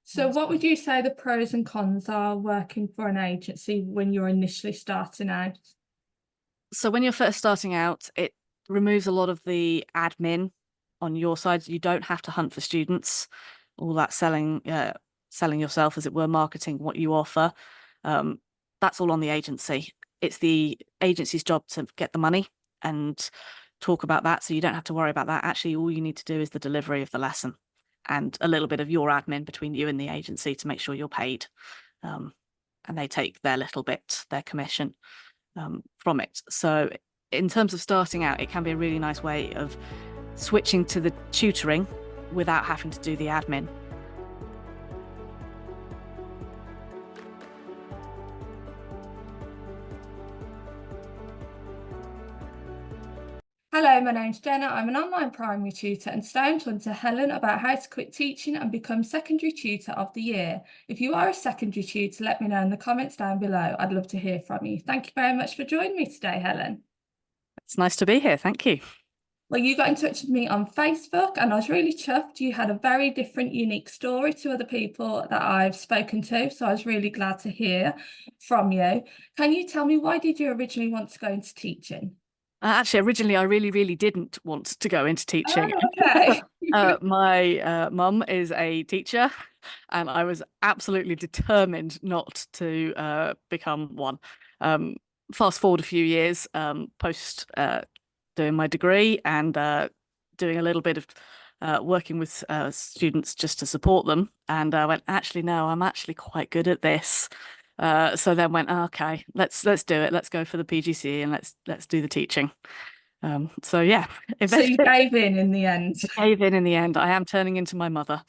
So what would you say the pros and cons are working for an agency when you're initially starting out? So when you're first starting out, it removes a lot of the admin on your side. You don't have to hunt for students, all that selling yourself, as it were, marketing what you offer. Um, that's all on the agency. It's the agency's job to get the money and talk about that. So you don't have to worry about that. Actually, all you need to do is the delivery of the lesson and a little bit of your admin between you and the agency to make sure you're paid. Um, and they take their little bit, their commission from it. So in terms of starting out, it can be a really nice way of switching to the tutoring without having to do the admin. Hello, my name's Jenna. I'm an online primary tutor and today I'm talking to Helen about how to quit teaching and become secondary tutor of the year. If you are a secondary tutor, let me know in the comments down below. I'd love to hear from you. Thank you very much for joining me today, Helen. It's nice to be here. Thank you. Well, you got in touch with me on Facebook and I was really chuffed. You had a very different, unique story to other people that I've spoken to. So I was really glad to hear from you. Can you tell me, why did you originally want to go into teaching? Actually, originally, I really, really didn't want to go into teaching. Oh, okay. My mum is a teacher, and I was absolutely determined not to become one. Fast forward a few years, post doing my degree and doing a little bit of working with students just to support them, and I went, actually, no, I'm actually quite good at this. So then went, okay, let's do it. Let's go for the PGCE and let's do the teaching. So yeah, So you eventually gave in the end. I gave in the end. I am turning into my mother.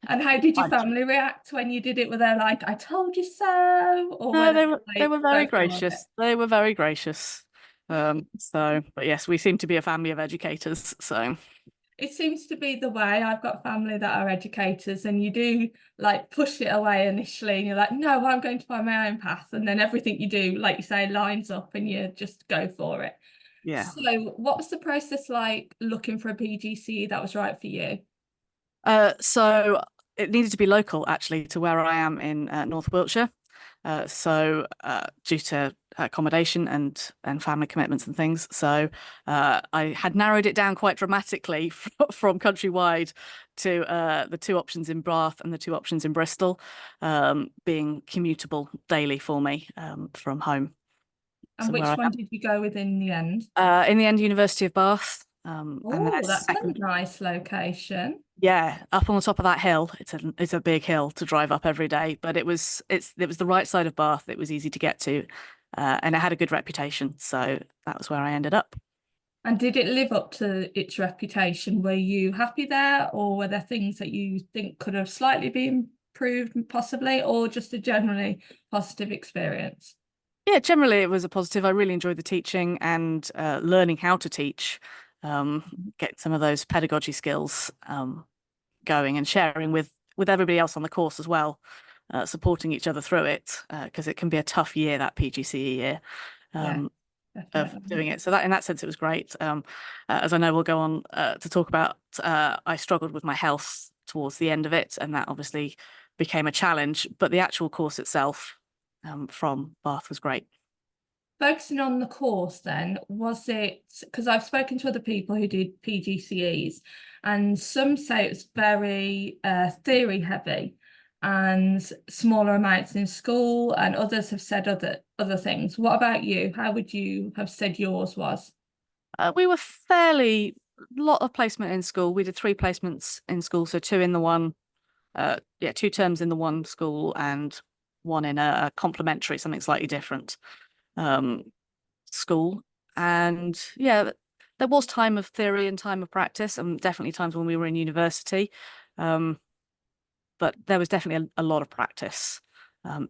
And how did your Fudge. family react when you did it? Were they like, I told you so? Or were No, they they like, were very go for it? gracious. They were very gracious. But yes, we seem to be a family of educators. So It seems to be the way. I've got family that are educators, and you do like push it away initially, and you're like, no, I'm going to find my own path. And then everything you do, like you say, lines up and you just go for it. yeah. So, what was the process like looking for a PGCE that was right for you? So it needed to be local actually to where I am in North Wiltshire. Due to accommodation and family commitments and things, so I had narrowed it down quite dramatically from countrywide to the two options in Bath and the two options in Bristol, being commutable daily for me from home. And So where which I one did you go with in the end? am, in the end, University of Bath, and then Oh, that's a nice location. yeah, up on the top of that hill. It's a big hill to drive up every day, but it was the right side of Bath. It was easy to get to, and it had a good reputation. So that was where I ended up. And did it live up to its reputation? Were you happy there, or were there things that you think could have slightly been improved, possibly, or just a generally positive experience? Yeah, generally it was a positive. I really enjoyed the teaching and learning how to teach, get some of those pedagogy skills going and sharing with everybody else on the course as well, supporting each other through it because it can be a tough year, that PGCE year. Yeah, Um, of definitely. doing it. So that in that sense, it was great. As I know, we'll go on to talk about. I struggled with my health towards the end of it, and that obviously became a challenge. But the actual course itself from Bath was great. Focusing on the course, then, was it, because I've spoken to other people who did PGCEs, and some say it's very theory heavy and smaller amounts in school, and others have said other things. What about you? How would you have said yours was? We were fairly lot of placement in school. We did 3 placements in school, so two in the one, yeah, 2 terms in the one school and one in a complementary, something slightly different um, school. And yeah, there was time of theory and time of practice, and definitely times when we were in university. Um, but there was definitely a lot of practice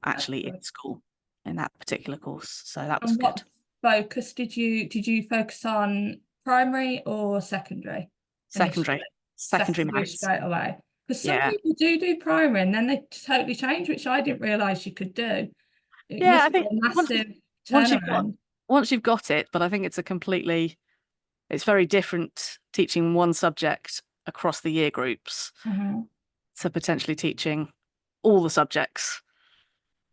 actually in school in that particular course. So that was And good. what focus did you focus on, primary or secondary initially? Secondary, secondary Secondary maths. straight away. Because some Yeah. people do primary and then they totally change, which I didn't realise you could do. It Yeah, I must be think a massive once you've got turnaround. once you've got it, but I think it's very different teaching one subject across the year groups Mhm. to potentially teaching. all the subjects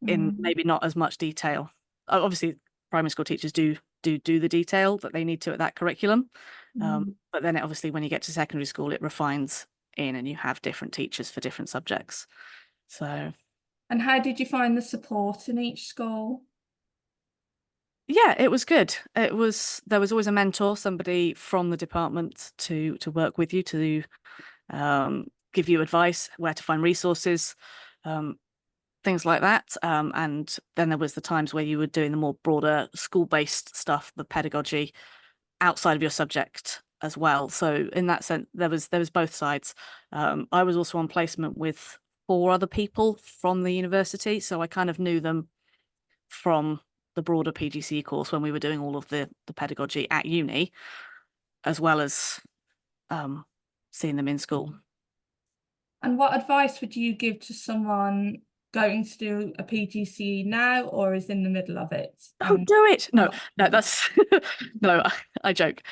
in Mm. maybe not as much detail. Obviously, primary school teachers do the detail that they need to at that curriculum. Mm. But then obviously when you get to secondary school, it refines in and you have different teachers for different subjects. So And how did you find the support in each school? yeah, it was good. There was always a mentor, somebody from the department to work with you, to give you advice, where to find resources, um, things like that. And then there was the times where you were doing the more broader school-based stuff, the pedagogy outside of your subject as well. So in that sense, there was both sides. I was also on placement with four other people from the university, so I kind of knew them from the broader PGCE course when we were doing all of the pedagogy at uni, as well as seeing them in school. And what advice would you give to someone going to do a PGCE now or is in the middle of it? Oh, And do it. No, not no, that's no, I joke.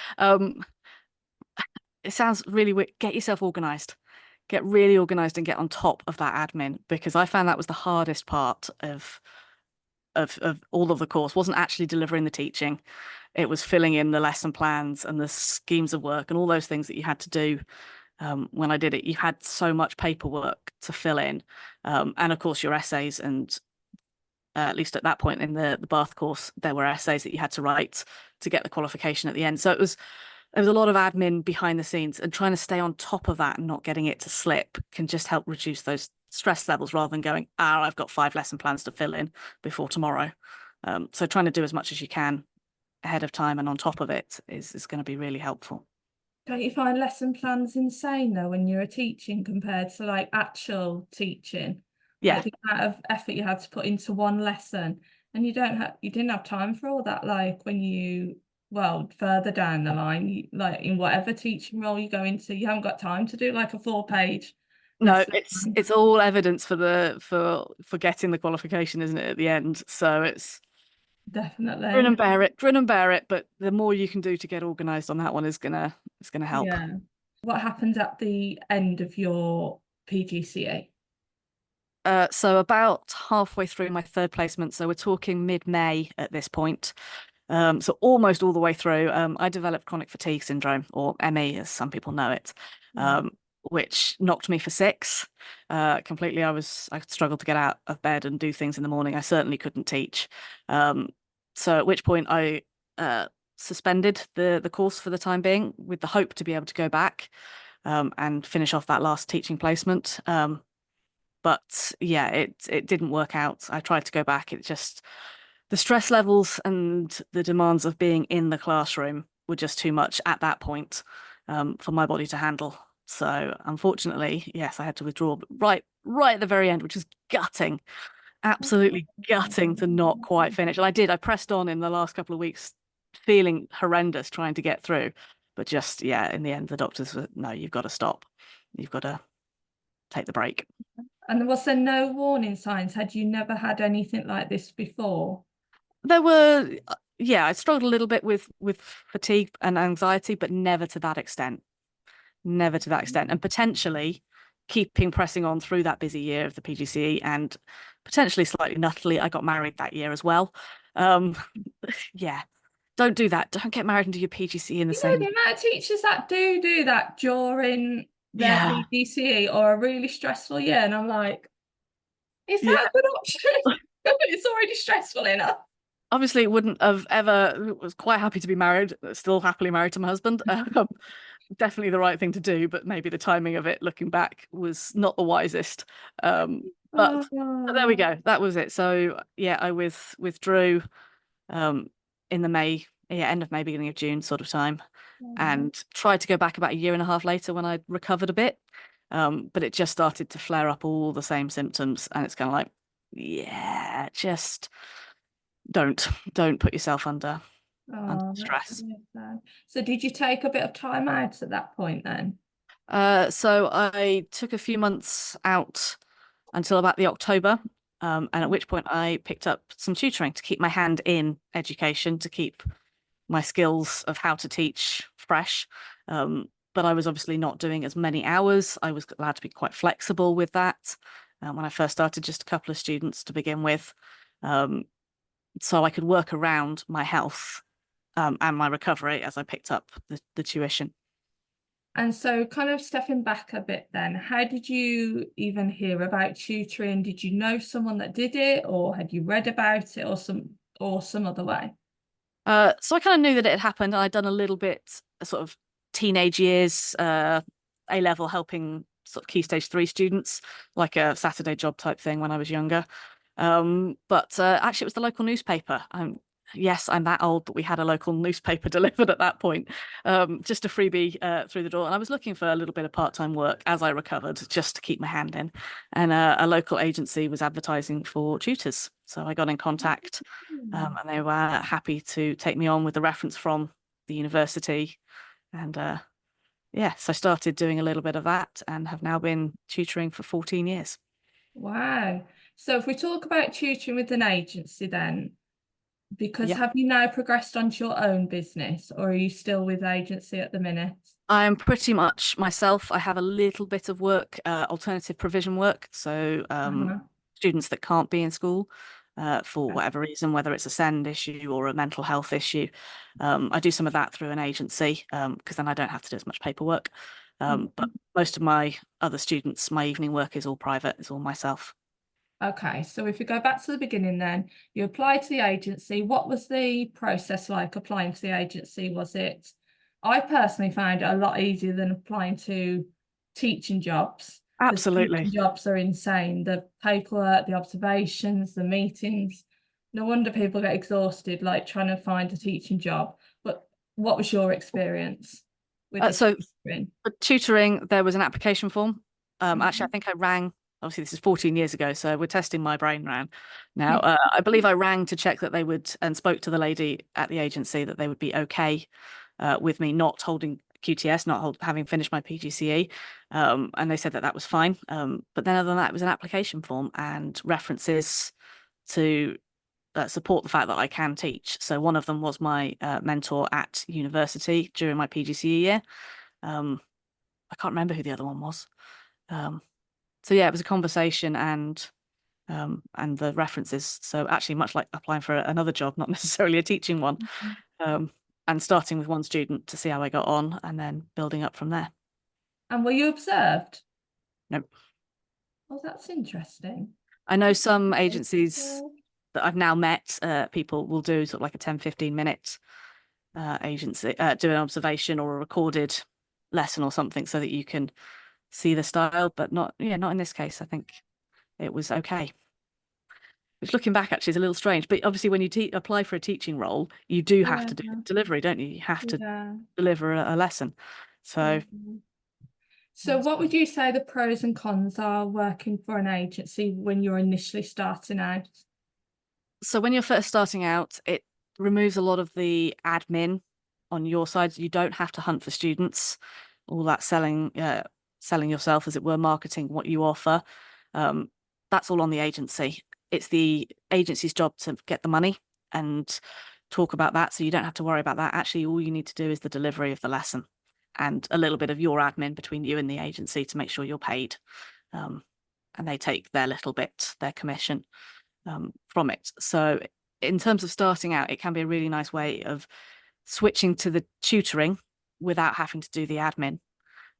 It sounds really weird. Get yourself organized. Get really organized and get on top of that admin, because I found that was the hardest part of all of the course. Wasn't actually delivering the teaching. It was filling in the lesson plans and the schemes of work and all those things that you had to do. When I did it, you had so much paperwork to fill in, and of course your essays. And at least at that point in the Bath course, there were essays that you had to write to get the qualification at the end. So there was a lot of admin behind the scenes, and trying to stay on top of that and not getting it to slip can just help reduce those stress levels, rather than going, I've got 5 lesson plans to fill in before tomorrow. So trying to do as much as you can ahead of time and on top of it is going to be really helpful. don't you find lesson plans insane though when you're teaching compared to like actual teaching? Yeah, Like the amount of effort you had to put into one lesson, and you didn't have time for all that. Like when you well further down the line, like in whatever teaching role you go into, you haven't got time to do like a 4-page no, lesson plan. it's all evidence for for getting the qualification, isn't it, at the end? So it's Definitely. grin and bear it. But the more you can do to get organized on that one is gonna help. Yeah. What happens at the end of your PGCE? So about halfway through my third placement, so we're talking mid-May at this point. So almost all the way through, I developed chronic fatigue syndrome, or ME, as some people know it, Yeah. which knocked me for six. Completely, I struggled to get out of bed and do things in the morning. I certainly couldn't teach. Um, so at which point I suspended the course for the time being, with the hope to be able to go back and finish off that last teaching placement. But yeah, it didn't work out. I tried to go back. It just the stress levels and the demands of being in the classroom were just too much at that point for my body to handle. So unfortunately, yes, I had to withdraw, but right at the very end, which is gutting, absolutely gutting to not quite finish. And I did. I pressed on in the last couple of weeks, feeling horrendous trying to get through, but just yeah, in the end, the doctors were, no, you've got to stop. You've got to take the break. And was there no warning signs? Had you never had anything like this before? There were, yeah, I struggled a little bit with fatigue and anxiety, but never to that extent. Never to that extent. And potentially keeping pressing on through that busy year of the PGCE, and potentially slightly nuttily, I got married that year as well. Um, yeah, don't do that. Don't get married into your PGCE in the You know, same. the amount of teachers that do that during their Yeah, PGCE or a really stressful year, and I'm like, is yeah. that a good option? It's already stressful enough. Obviously, wouldn't have ever was quite happy to be married, still happily married to my husband. Definitely the right thing to do, but maybe the timing of it, looking back, was not the wisest. Um, but there we Oh, go. That was it. So yeah, I withdrew um, in the May, yeah, end of May, beginning of June sort of time, oh. and tried to go back about a year and a half later when I'd recovered a bit. But it just started to flare up all the same symptoms, and it's kind of like, yeah, just don't put yourself under Oh, that's stress. really sad. So did you take a bit of time out at that point then? So I took a few months out until about the October, and at which point I picked up some tutoring to keep my hand in education, to keep my skills of how to teach fresh. But I was obviously not doing as many hours. I was allowed to be quite flexible with that. when I first started, just a couple of students to begin with, um, so I could work around my health and my recovery as I picked up the tuition. And so kind of stepping back a bit then, how did you even hear about tutoring? Did you know someone that did it, or had you read about it, or some other way? So I kind of knew that it had happened. I'd done a little bit sort of teenage years, A level, helping sort of key stage 3 students, like a Saturday job type thing when I was younger. But actually, it was the local newspaper. Yes, I'm that old, but we had a local newspaper delivered at that point, just a freebie through the door. And I was looking for a little bit of part-time work as I recovered, just to keep my hand in. And a local agency was advertising for tutors. So I got in contact, and they were happy to take me on with the reference from the university. And yes, I started doing a little bit of that and have now been tutoring for 14 years. Wow. So if we talk about tutoring with an agency then, because Yeah. have you now progressed onto your own business, or are you still with agency at the minute? I'm pretty much myself. I have a little bit of work, alternative provision work. So Uh-huh. students that can't be in school for Okay. whatever reason, whether it's a SEND issue or a mental health issue. I do some of that through an agency because then I don't have to do as much paperwork. But most of my other students, my evening work is all private, it's all myself. Okay, so if we go back to the beginning then, you applied to the agency. What was the process like applying to the agency? Was it, I personally found it a lot easier than applying to teaching jobs, because Absolutely. teaching jobs are insane. The paperwork, the observations, the meetings. No wonder people get exhausted like trying to find a teaching job. But what was your experience with the So tutoring? for tutoring, there was an application form. Actually, I Mhm. think I rang. Obviously, this is 14 years ago, so we're testing my brain now. I believe I rang to check that they would and spoke to the lady at the agency that they would be okay with me not holding QTS, having finished my PGCE, and they said that that was fine. But then other than that, it was an application form and references to support the fact that I can teach. So one of them was my mentor at university during my PGCE year. Um, I can't remember who the other one was. Um, so yeah, it was a conversation and the references. So actually, much like applying for another job, not necessarily a teaching one, um, and starting with one student to see how I got on, and then building up from there. And were you observed? No, Oh, that's interesting. I know some agencies Observed. that I've now met. People will do sort of like a 10-15 minute agency, do an observation or a recorded lesson or something, so that you can see the style, but not, yeah, not in this case. I think it was okay. Which looking back actually is a little strange, but obviously when you apply for a teaching role, you do have Yeah, to do delivery, don't you? You have to yeah, deliver a lesson. yeah. So So what would you say the pros and cons are working for an agency when you're initially starting out? so when you're first starting out, it removes a lot of the admin on your side. You don't have to hunt for students, all that selling yourself, as it were, marketing what you offer. Um, that's all on the agency. It's the agency's job to get the money and talk about that. So you don't have to worry about that. Actually, all you need to do is the delivery of the lesson and a little bit of your admin between you and the agency to make sure you're paid. Um, and they take their little bit, their commission from it. So in terms of starting out, it can be a really nice way of switching to the tutoring without having to do the admin,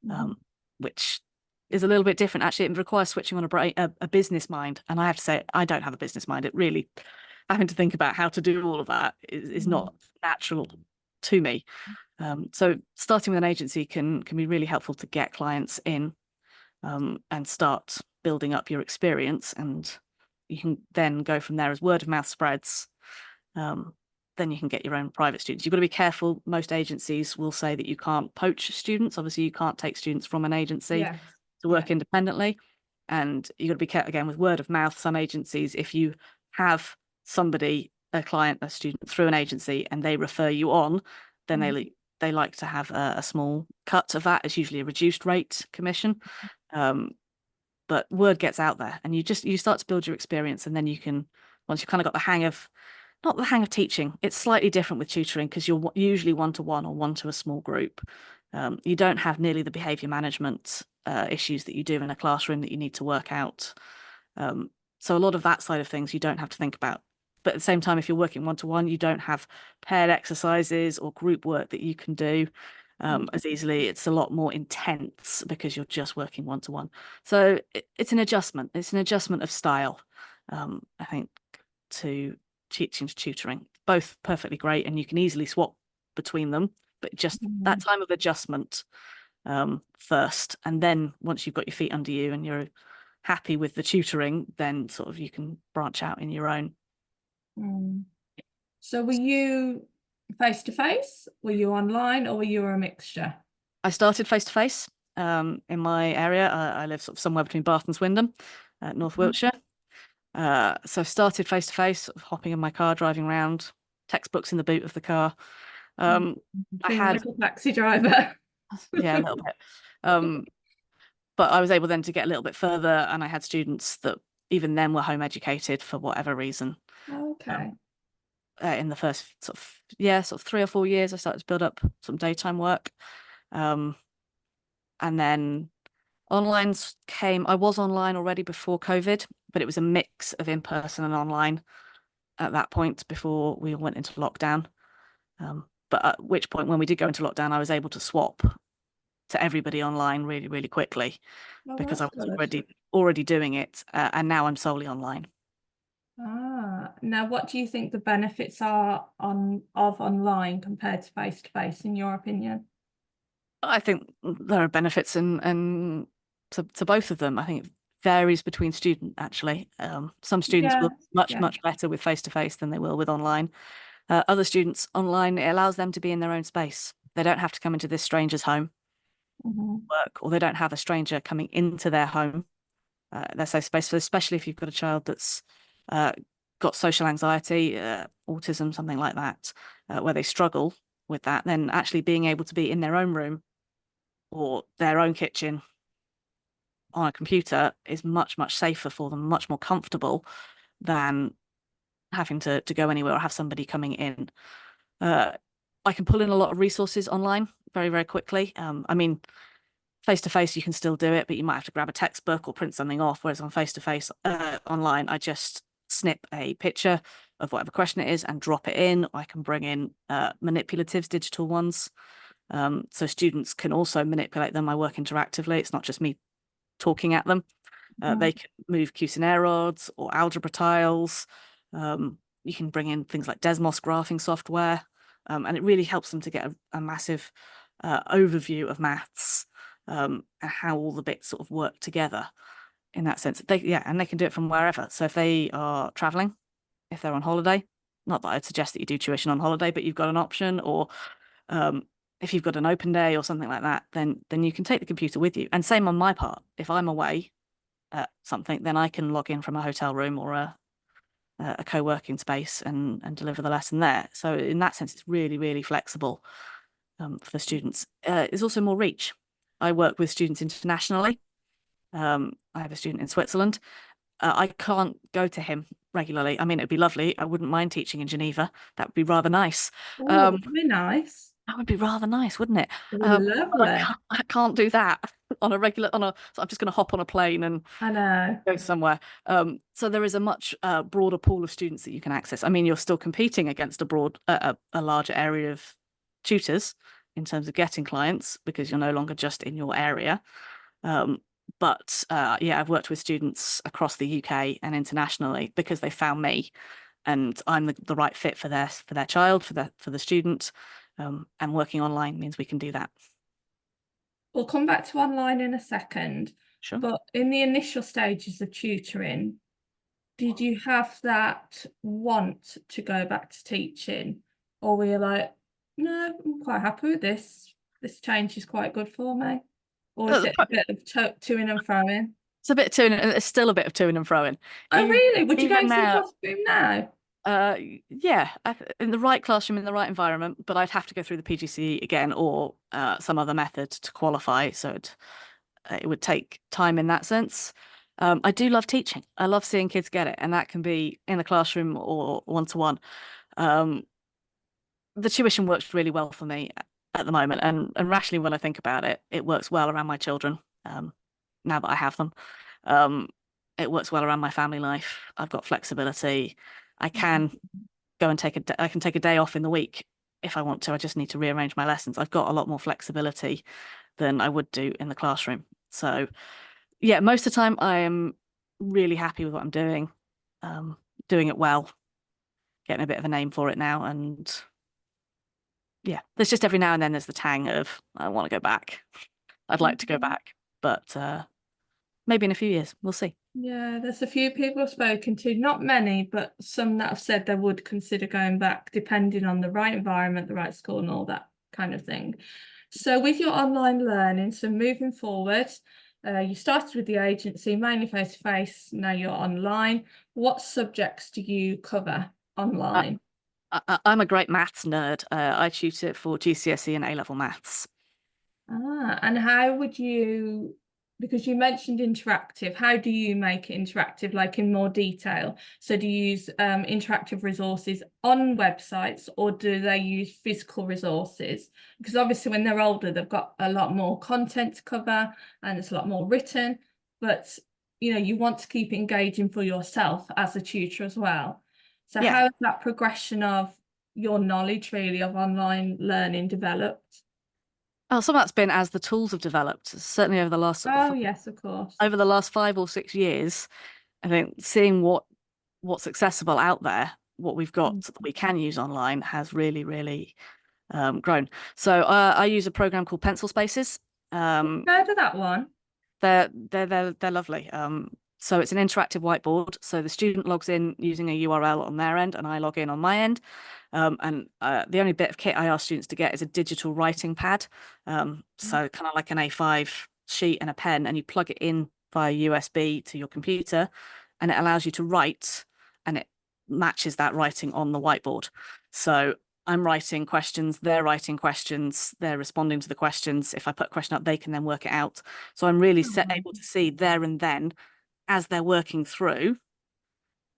Mhm. um, which is a little bit different. Actually, it requires switching on a business mind. And I have to say, I don't have a business mind. It really, having to think about how to do all of that is Mhm. not natural to me. So starting with an agency can be really helpful to get clients in and start building up your experience. And you can then go from there as word of mouth spreads. Um, then you can get your own private students. You've got to be careful. Most agencies will say that you can't poach students. Obviously, you can't take students from an agency Yes, to yeah. work independently. And you've got to be careful again with word of mouth. Some agencies, if you have somebody, a client, a student through an agency, and they refer you on, then Mhm. they like to have a small cut of that. It's usually a reduced rate commission. Um, but word gets out there, and you start to build your experience, and then you can, once you've kind of got the hang of, not the hang of teaching, it's slightly different with tutoring because you're usually one-to-one or one to a small group. You don't have nearly the behavior management issues that you do in a classroom that you need to work out So a lot of that side of things you don't have to think about. But at the same time, if you're working one-to-one, you don't have paired exercises or group work that you can do as easily. It's a lot more intense because you're just working one-to-one. So it's an adjustment. It's an adjustment of style, I think, to teaching to tutoring. Both perfectly great, and you can easily swap between them. But just that time of adjustment first, and then once you've got your feet under you and you're happy with the tutoring, then sort of you can branch out in your own. So were you face to face? Were you online, or were you a mixture? I started face to face in my area. I live sort of somewhere between Bath and Swindon, North Wiltshire. So I started face to face, hopping in my car, driving around, textbooks in the boot of the car. I Feeling had, like a taxi driver. yeah, a little bit. But I was able then to get a little bit further, and I had students that even then were home educated for whatever reason. Okay. In the first sort of 3 or 4 years, I started to build up some daytime work. And then online came. I was online already before COVID, but it was a mix of in-person and online at that point before we all went into lockdown. But at which point, when we did go into lockdown, I was able to swap to everybody online really, really quickly because I That's was good. already doing it, and now I'm solely online. Now what do you think the benefits are of online compared to face to face, in your opinion? I think there are benefits and to both of them. I think it varies between student actually. Some students Yeah, will be yeah. much better with face to face than they will with online. Other students online, it allows them to be in their own space. They don't have to come into this stranger's home work, or they don't have a stranger coming into their home. There's no space for, especially if you've got a child that's uh, got social anxiety, autism, something like that, where they struggle with that. Then actually being able to be in their own room or their own kitchen on a computer is much safer for them, much more comfortable than having to go anywhere or have somebody coming in. I can pull in a lot of resources online very quickly. I mean, face to face you can still do it, but you might have to grab a textbook or print something off, whereas on face to face online I just snip a picture of whatever question it is and drop it in. I can bring in manipulatives, digital ones, so students can also manipulate them. I work interactively. It's not just me talking at them. They can move Cuisinart rods or algebra tiles. You can bring in things like Desmos graphing software, and it really helps them to get a massive overview of maths, and how all the bits sort of work together in that sense. And they can do it from wherever. So if they are traveling, if they're on holiday, not that I'd suggest that you do tuition on holiday, but you've got an option, or if you've got an open day or something like that, then you can take the computer with you. And same on my part. If I'm away at something, then I can log in from a hotel room or a co-working space and deliver the lesson there. So in that sense, it's really flexible for the students. There's also more reach. I work with students internationally. I have a student in Switzerland. I can't go to him regularly. I mean, it'd be lovely. I wouldn't mind teaching in Geneva. That would be rather nice. Oh, that'd be nice. That would be rather nice, wouldn't it? But Lovely. I can't do that on a regular so I'm just going to hop on a plane and I know. go somewhere. So there is a much broader pool of students that you can access. I mean, you're still competing against a larger area of tutors in terms of getting clients because you're no longer just in your area. But yeah, I've worked with students across the UK and internationally because they found me, and I'm the right fit for their child, for the student. And working online means we can do that. We'll come back to online in a second, Sure. but in the initial stages of tutoring, did you have that want to go back to teaching, or were you like, no, I'm quite happy with this. This change is quite good for me. Or is it a bit of to-ing and fro-ing? It's a bit to it's still a bit of to and fro in. Oh, really? Would you go Even into the now, classroom now? yeah, in the right classroom, in the right environment, but I'd have to go through the PGCE again or some other method to qualify. So it would take time in that sense. I do love teaching. I love seeing kids get it, and that can be in the classroom or one-to-one. The tuition works really well for me at the moment, and rationally, when I think about it, it works well around my children now that I have them. Um, It works well around my family life. I've got flexibility. I can go and I can take a day off in the week if I want to. I just need to rearrange my lessons. I've got a lot more flexibility than I would do in the classroom. So yeah, most of the time I am really happy with what I'm um, doing it well, getting a bit of a name for it now. And yeah, there's just every now and then there's the tang of I want to go back. I'd like to go Mhm. back, but maybe in a few years, we'll see. Yeah, there's a few people I've spoken to, not many, but some that have said they would consider going back, depending on the right environment, the right school, and all that kind of thing. So, with your online learning, so moving forward, you started with the agency, mainly face to face, now you're online. What subjects do you cover I, online? I'm a great maths nerd. I tutor for GCSE and A-level maths. And how would you, because you mentioned interactive, how do you make it interactive, like in more detail? So do you use interactive resources on websites or do they use physical resources? Because obviously when they're older, they've got a lot more content to cover and it's a lot more written, but you want to keep engaging for yourself as a tutor as well. So Yeah. how has that progression of your knowledge really of online learning developed? Oh, some of that's been as the tools have developed. Certainly over the last Oh, yes, of course. over the last 5 or 6 years, I think seeing what's accessible out there, what we've got Mm. that we can use online, has really, really grown. So I use a program called Pencil Spaces. Um, Heard of that one? they're lovely. So it's an interactive whiteboard. So the student logs in using a URL on their end, and I log in on my end. And the only bit of kit I ask students to get is a digital writing pad. So kind of like an A5 sheet and a pen, and you plug it in via USB to your computer, and it allows you to write, and it matches that writing on the whiteboard. So I'm writing questions, they're writing questions, they're responding to the questions. If I put a question up, they can then work it out. So I'm really Oh. able to see there and then as they're working through,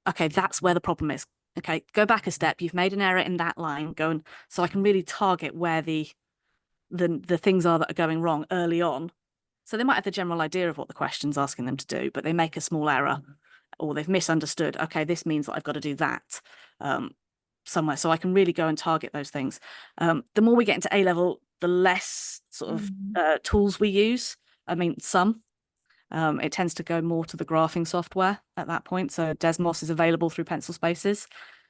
okay, that's where the problem is. Okay, go back a step. You've made an error in that line. Go and so I can really target where the things are that are going wrong early on. So they might have the general idea of what the question's asking them to do, but they make a small error or they've misunderstood. Okay, this means that I've got to do that somewhere. So I can really go and target those things. The more we get into A level, the less sort of Mm. tools we use. I mean, some. It tends to go more to the graphing software at that point. So Desmos is available through Pencil Spaces.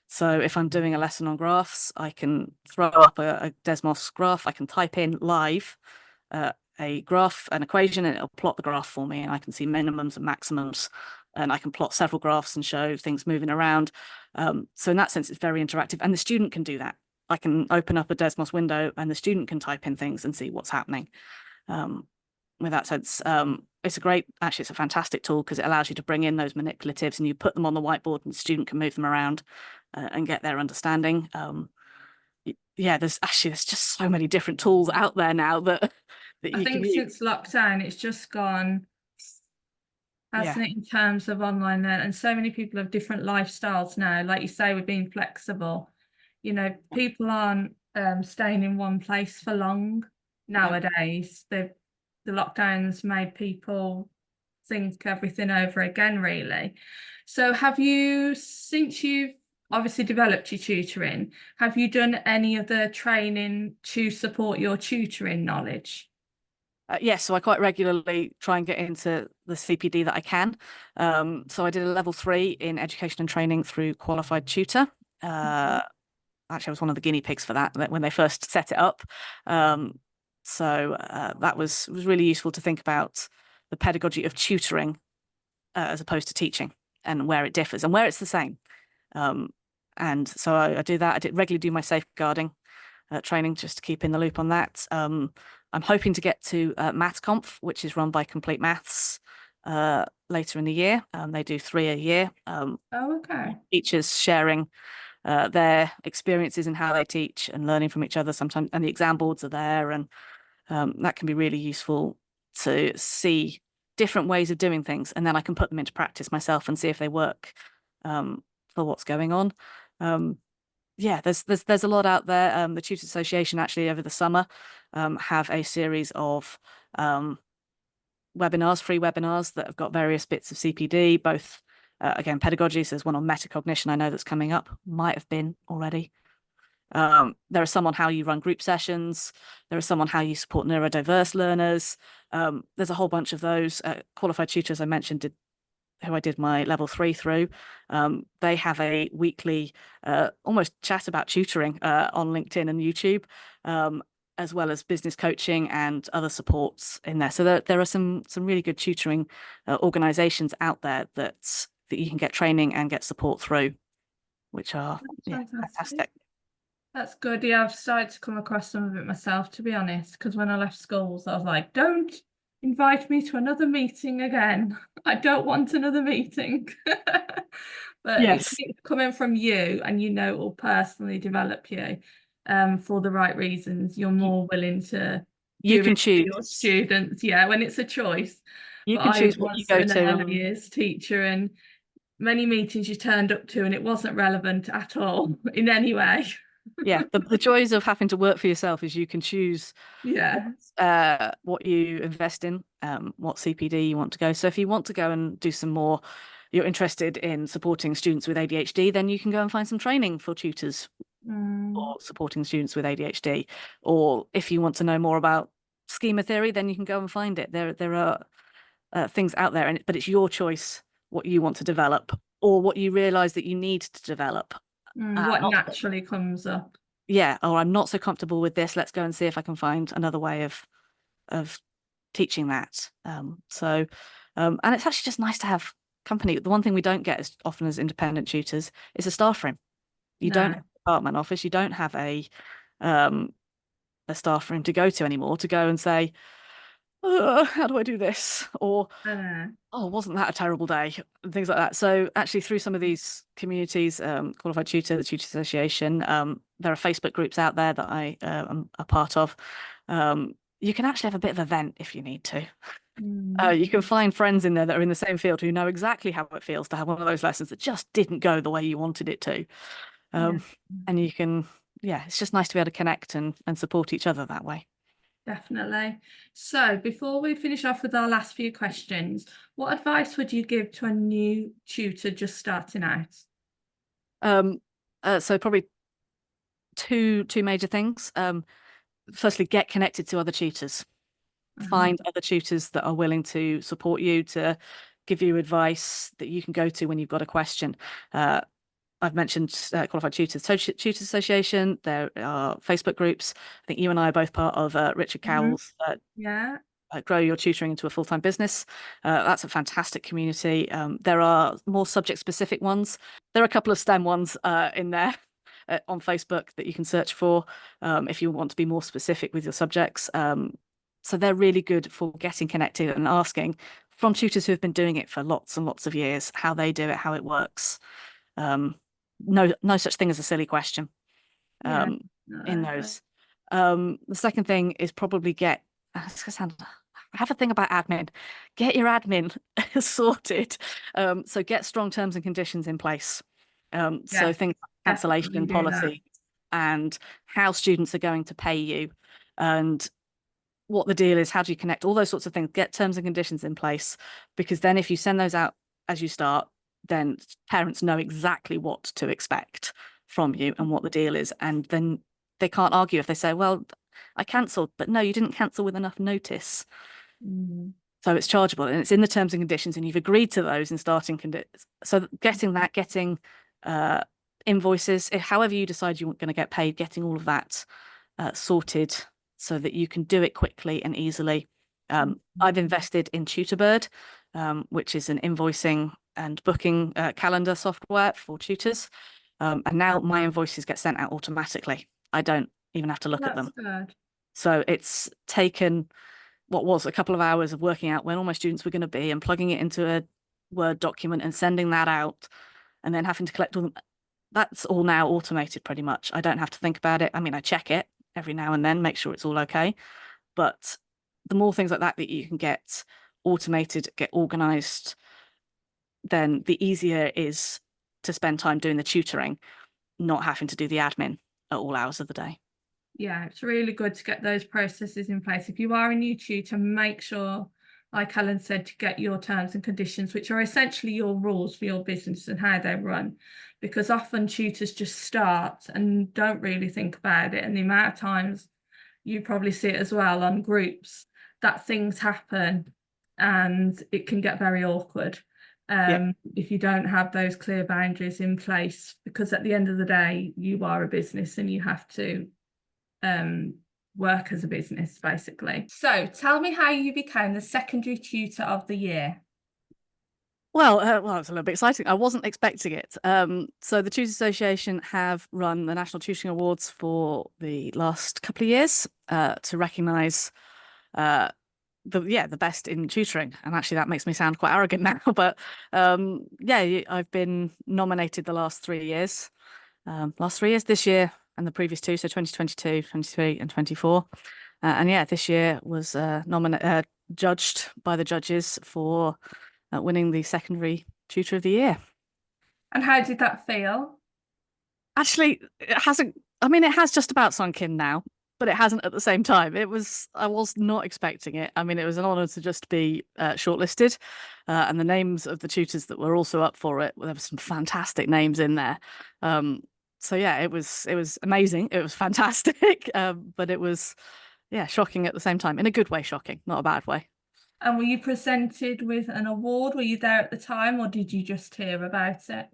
So if I'm doing a lesson on graphs, I can throw up a Desmos graph. I can type in live a graph, an equation, and it'll plot the graph for me. And I can see minimums and maximums. And I can plot several graphs and show things moving around. So in that sense, it's very interactive. And the student can do that. I can open up a Desmos window and the student can type in things and see what's happening. With that sense, it's a fantastic tool because it allows you to bring in those manipulatives and you put them on the whiteboard and the student can move them around and get their understanding. Yeah, there's just so many different tools out there now that that I you can think use. since lockdown, it's just gone, Yeah, hasn't it, in terms of online learning? And so many people have different lifestyles now. Like you say, we're being flexible. People aren't staying in one place for long no. nowadays. The lockdowns made people think everything over again, really. So have you, since you've obviously developed your tutoring, have you done any of the training to support your tutoring knowledge? Yes, so I quite regularly try and get into the CPD that I can. So I did a level 3 in education and training through Qualified Tutor. Actually, I was one of the guinea pigs for that when they first set it up. That was really useful to think about the pedagogy of tutoring as opposed to teaching and where it differs and where it's the same. And so I do that. I did regularly do my safeguarding training just to keep in the loop on that. I'm hoping to get to Maths Conf, which is run by Complete Maths later in the year. They do 3 a year. Oh, okay. Teachers sharing their experiences and how they teach and learning from each other sometimes. And the exam boards are there, and that can be really useful to see different ways of doing things, and then I can put them into practice myself and see if they work for what's going on. Yeah, there's a lot out there. The Tutors Association actually over the summer have a series of webinars, free webinars that have got various bits of CPD, both again, pedagogy. So there's one on metacognition I know that's coming up, might have been already. There are some on how you run group sessions. There are some on how you support neurodiverse learners. There's a whole bunch of those. Qualified tutors I mentioned who I did my level 3 through. They have a weekly almost chat about tutoring on LinkedIn and YouTube, as well as business coaching and other supports in there. So there are some really good tutoring organizations out there that you can get training and get support through, which are fantastic. That's good. Yeah, I've started to come across some of it myself, to be honest, because when I left schools, I was like, don't invite me to another meeting again. I don't want another meeting. But Yes, it's coming from you and it will personally develop you for the right reasons. You're more willing to you do can it for choose. your students. Yeah, when it's a choice. You But can I choose what you was go an to. early years teacher, and many meetings you turned up to and it wasn't relevant at all in any way. Yeah, the joys of having to work for yourself is you can choose Yeah. what you invest in, what CPD you want to go. So if you want to go and do some more, you're interested in supporting students with ADHD, then you can go and find some training for tutors or supporting students with ADHD. Or if you want to know more about schema theory, then you can go and find it. There are things out there, but it's your choice what you want to develop or what you realize that you need to develop. What naturally comes up. Yeah, or I'm not so comfortable with this. Let's go and see if I can find another way of teaching that. And it's actually just nice to have company. The one thing we don't get as often as independent tutors is a staff room. You don't No. have a department office. You don't have a staff room to go to anymore to go and say, how do I do this? Or oh, wasn't that a terrible day? And things like that. So actually through some of these communities, Qualified Tutor, the Tutor Association, there are Facebook groups out there that I am a part of. You can actually have a bit of a vent if you need to. You can find friends in there that are in the same field who know exactly how it feels to have one of those lessons that just didn't go the way you wanted it to. And you can, it's just nice to be able to connect and support each other that way. Definitely. So before we finish off with our last few questions, what advice would you give to a new tutor just starting out? So probably two major things. Firstly, get connected to other tutors. Find other tutors that are willing to support you, to give you advice that you can go to when you've got a question. I've mentioned Qualified Tutors Association. There are Facebook groups. I think you and I are both part of Richard Cowell's Grow Your Tutoring into a Full-Time Business. That's a fantastic community. There are more subject-specific ones. There are a couple of STEM ones in there on Facebook that you can search for if you want to be more specific with your subjects. So they're really good for getting connected and asking from tutors who have been doing it for lots and lots of years how they do it, how it works. No such thing as a silly question in those. The second thing is probably have a thing about admin. Get your admin sorted. So get strong terms and conditions in place. So things like cancellation policy and how students are going to pay you and what the deal is, how do you connect, all those sorts of things. Get terms and conditions in place, because then if you send those out as you start, then parents know exactly what to expect from you and what the deal is. And then they can't argue if they say, well, I cancelled, but no, you didn't cancel with enough notice. So it's chargeable and it's in the terms and conditions and you've agreed to those in starting conditions. So getting invoices, however you decide you're going to get paid, getting all of that sorted so that you can do it quickly and easily. I've invested in Tutorbird, which is an invoicing and booking calendar software for tutors. And now my invoices get sent out automatically. I don't even have to look at them. Good. So it's taken what was a couple of hours of working out when all my students were going to be and plugging it into a Word document and sending that out and then having to collect all them. That's all now automated pretty much. I don't have to think about it. I mean, I check it every now and then, make sure it's all okay. But the more things like that that you can get automated, get organized, then the easier it is to spend time doing the tutoring, not having to do the admin at all hours of the day. Yeah, it's really good to get those processes in place. If you are a new tutor, make sure like Helen said, to get your terms and conditions, which are essentially your rules for your business and how they run. Because often tutors just start and don't really think about it. And the amount of times you probably see it as well on groups that things happen and it can get very awkward Yeah. if you don't have those clear boundaries in place, because at the end of the day, you are a business and you have to work as a business, basically. So tell me how you became the secondary tutor of the year. Well, it's a little bit exciting. I wasn't expecting it. So the Tutors Association have run the National Tutoring Awards for the last couple of years to recognise the best in tutoring. And actually, that makes me sound quite arrogant now. But I've been nominated the last 3 years. Last 3 years, this year and the previous two, so 2022, 23, and 24. This year was judged by the judges for winning the secondary tutor of the year. And how did that feel? Actually, it hasn't. I mean, it has just about sunk in now, but it hasn't at the same time. I was not expecting it. I mean, it was an honour to just be shortlisted, and the names of the tutors that were also up for it. Well, there were some fantastic names in there. It was amazing. It was fantastic, but it was shocking at the same time, in a good way. Shocking, not a bad way. And were you presented with an award? Were you there at the time, or did you just hear about it?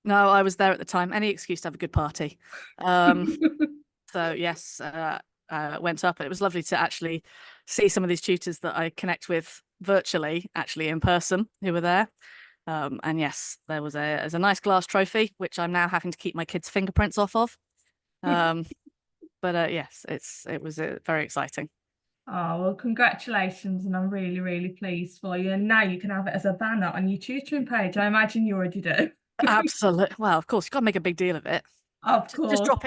No, I was there at the time. Any excuse to have a good party. So yes, went up, and it was lovely to actually see some of these tutors that I connect with virtually, actually in person, who were there. And yes, there's a nice glass trophy, which I'm now having to keep my kids' fingerprints off of. Yes, it was very exciting. Oh, well, congratulations. And I'm really, really pleased for you. And now you can have it as a banner on your tutoring page. I imagine you already do. Absolutely. Well, of course, you've got to make a big deal of it. Of Just course. drop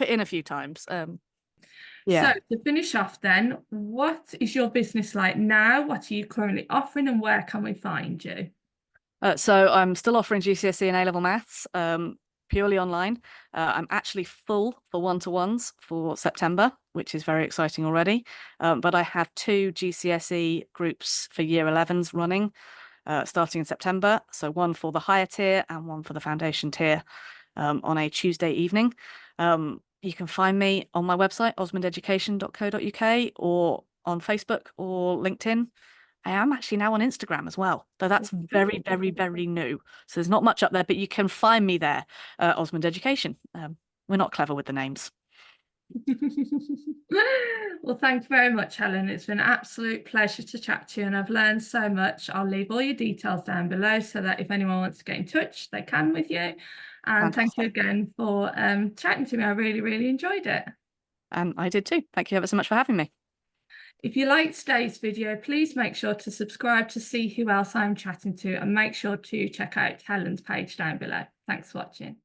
it in a few times. So to finish off then, what is your business like now? What are you currently offering and where can we find you? So I'm still offering GCSE and A-level maths, purely online. I'm actually full for one-to-ones for September, which is very exciting already. But I have 2 GCSE groups for year 11s running, starting in September. So one for the higher tier and one for the foundation tier, on a Tuesday evening. You can find me on my website, osmondeducation.co.uk, or on Facebook or LinkedIn. I am actually now on Instagram as well, though that's very, very, very new. So there's not much up there, but you can find me there, Osmond Education. We're not clever with the names. Well, thank you very much, Helen. It's been an absolute pleasure to chat to you, and I've learned so much. I'll leave all your details down below so that if anyone wants to get in touch, they can with you. And thank you again for chatting to me. I really, really enjoyed it. And I did too. Thank you ever so much for having me. If you liked today's video, please make sure to subscribe to see who else I'm chatting to, and make sure to check out Helen's page down below. Thanks for watching.